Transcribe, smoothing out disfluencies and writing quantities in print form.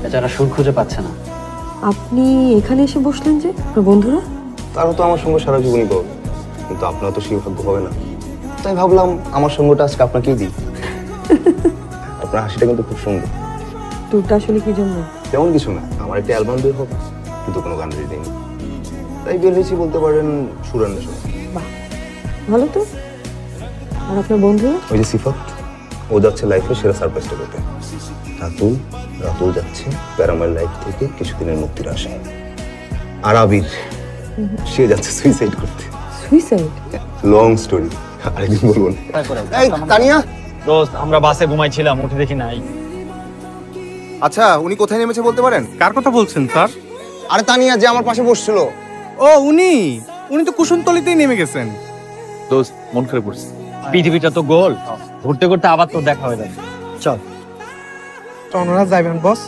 বেচারা সুর খুঁজে পাচ্ছে না। আপনি এখানে এসে বসলেন যে? আপনার বন্ধুরা? তারা তো আমার সঙ্গে সারা জীবনই পাবে, কিন্তু আপনার তো সেই ভাগ্য হবে না। তাই ভাবলাম আমার সঙ্গটা আজকে আপনাকেই দিই। আপনার হাসিটা কিন্তু খুব সুন্দর। ট্যুরটা আসলে কি জন্য? তেমন কিছু না, আমার একটা অ্যালবাম বের হবে, কিন্তু কোনো গান রেডি নেই, তাই বের হয়েছি বলতে পারেন সুরান্না শুনে। বাহ, ভালো তো। আর আপনার বন্ধুরা? ওই যে সিফাত, ও যাচ্ছে লাইফে সেরা সারপ্রাইজটা পেতে। রাতুল যাচ্ছে প্যারামাইল লাইফ থেকে কিছুদিনের মুক্তির আশায়। আর আবির, সে যাচ্ছে সুইসাইড করতে। সুইসাইড? লং স্টোরি, আরেকদিন বলবো। এই তানিয়া, দোস্ত আমরা বাসে ঘুমাইছিলাম, উঠে দেখি নাই। আচ্ছা উনি কোথায় নেমেছে বলতে পারেন? কার কথা বলছেন স্যার? আরে তানিয়া যে আমার পাশে বসছিল। ও উনি তো কুসুমতলিতেই নেমে গেছেন। দোস্ত মন খারাপ করছে, পৃথিবীটা তো গোল, ঘুরতে ঘুরতে আবার তো দেখা হয়ে যাবে। চল। ওনারা যাইবেন বস।